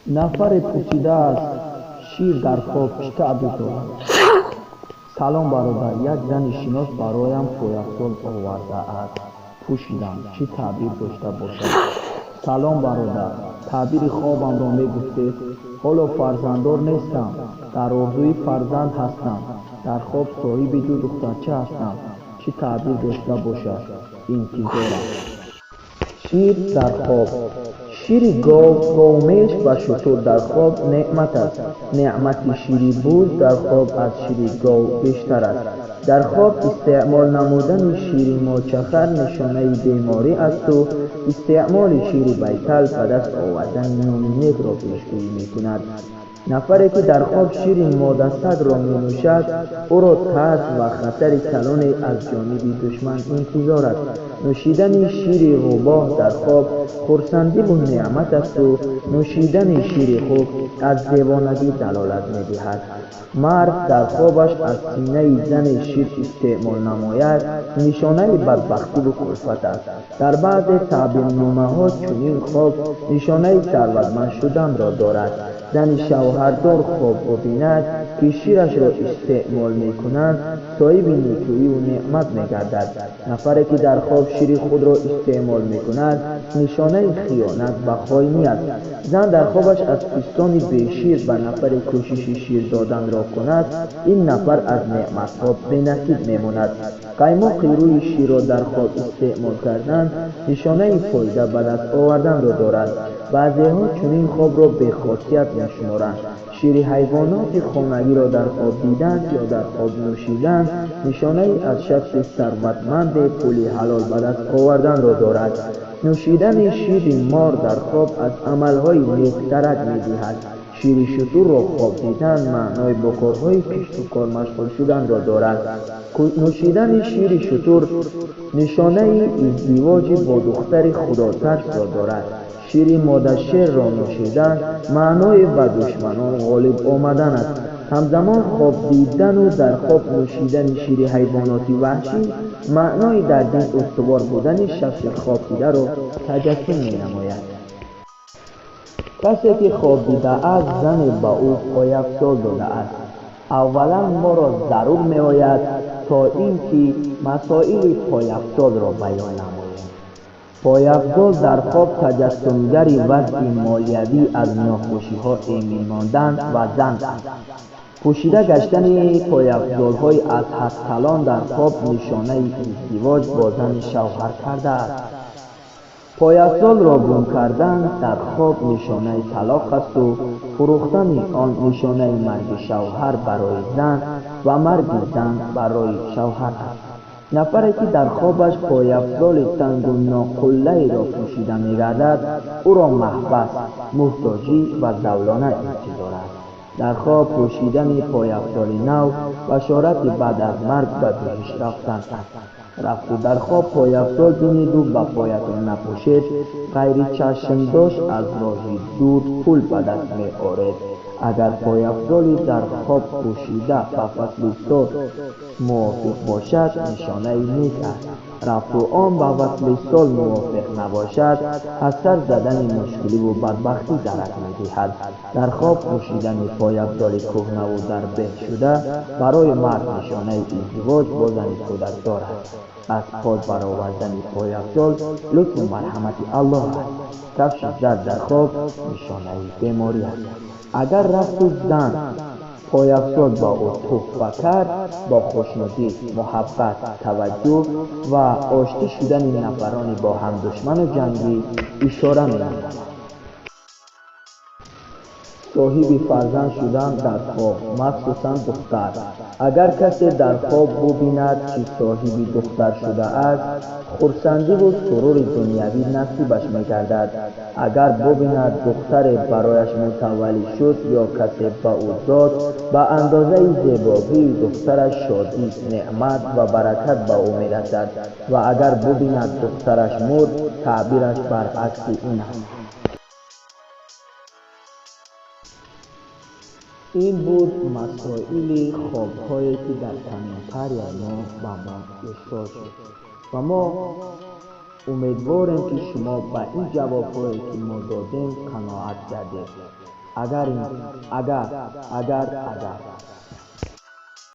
نفر پوسیده است. شیر در خواب چه تعبیر دارد؟ سلام برادر، یک زن شناس برایم پویافزال آورده است. پوشیدم چه تعبیر داشته باشد؟ سلام برادر، تعبیر خوابم را میگفتید. حالا فرزنددار نیستم، در آرزوی فرزند هستم. در خواب صاحب دو دخترچه هستم. چه تعبیر داشته باشد؟ انتظارم. شیر در خواب. شیر گاومیش و شتر در خواب نعمت است. نعمت شیر بوز در خواب از شیر گاو بیشتر است. در خواب استعمال نمودن شیر ماچخر نشانه بیماری است و استعمال شیر بیتل به دست آوردن نومیدی را پیشگویی میکند. نفری که در خواب شیر ماده سگ را می نوشد او را ترس و خطر کلانی از جانب دشمن انتظار است. نوشیدن شیر روباه در خواب خرسندی به نعمت است و نوشیدن شیر خوب از دیوانگی دلالت می دهد. مرد در خوابش از سینه زن شیر استعمال نماید نشانه بدبختی و کلفت است. در بعض تعبیرنامه ها چنین خواب نشانه ثروتمند شدن را دارد. زن شوهردار خواب ببیند که شیرش را استعمال می کنند صاحب نیکویی و نعمت می گردد. نفری که در خواب شیر خود را استعمال می کند نشانه خیانت و خائنی است. زن در خوابش از پستان بیشیر به نفر کوشش شیر دادن را کند این نفر از نعمتها بی‌نصیب می ماند. قیماق روی شیر را در خواب استعمال کردن نشانه فایده به دست آوردن را دارد. بعضی‌ها چنین خواب را بی‌خاصیت می‌شمارند. شیر حیوانات خانگی را در خواب دیدن یا در خواب نوشیدن نشانه از شخص ثروتمند پول حلال به دست آوردن را دارد. نوشیدن شیر مار در خواب از عملهای نیک ترک می‌دهد. شیر شتر را خواب دیدن معنای با کارهای کشت و کار مشغول شدن را دارد. نوشیدن شیر شتر نشانه ازدواج با دختر خداترس را دارد. شیر ماده شیر را نوشیدن معنای به دشمنان غالب آمدن است. همزمان خواب دیدن و در خواب نوشیدن شیر حیوانات وحشی معنای در دین استوار بودن شخص خواب دیده را تجسم می‌نماید. کسی که خواب دیده است زن به او پایافزال داده است. اولا ما را ضرور می‌آید تا اینکه مسائل پایافزال را بیان نماییم. پایافزال در خواب تجسمگری وضع مالیوی از ناخوشی‌ها ایمن ماندن و زن است. پوشیده گشتن پایافزال‌های از حد کلان در خواب نشانه ازدواج با زن شوهر کرده است. پایافزال را گم کردن در خواب نشانه طلاق است و فروختن آن نشانه مرگ شوهر برای زن و مرگ زن برای شوهر است. نفری که در خوابش پایافزال تنگ و ناقله‌ای را پوشیده می‌گردد او را محبس، محتاجی و زولانه انتظار است. در خواب پوشیدن پایافزال نو بشارت بعد از مرگ به بهشت رفتن است. رفت در خواب پایافزال بینید و به پایتان نپوشید غیر چشم داشت از راهی دور پول به دست می‌آورید. اگر پایافزالی در خواب پوشیده به فصل سال موافق باشد نشانه نیک است. رفت و آن به فصل سال موافق نباشد از سر زدن مشکلی و بدبختی درک می‌دهد. در خواب پوشیدن پایافزال کهنه و در به شده برای مرد نشانه ازدواج با زن کودکدار است. از پای برآوردن پایافزال لطف و مرحمت الله است. کفش زد در خواب نشانه بیماری است. اگر رفت و زن پایافزال با او تحفه کرد با خوشنودی، محبت، توجه و آشتی شدن نفرانی با هم دشمن و جنگی اشاره می‌نماید. صاحب فرزند شدن در خواب مخصوصاً دختر. اگر کسی در خواب ببیند که صاحب دختر شده است خرسندی و سرور دنیوی نصیبش می‌گردد. اگر ببیند دختر برایش متولی شد یا کسی به او داد به اندازه زیبایی دخترش شادی، نعمت و برکت به او می‌رسد و اگر ببیند دخترش مرد تعبیرش برعکس این است. این بود مسائل خواب‌هایی که در کامنتاری ما به ما ارسال شد و ما امیدوارم که شما با این جوابهایی که ما دادیم قناعت کردید. اگر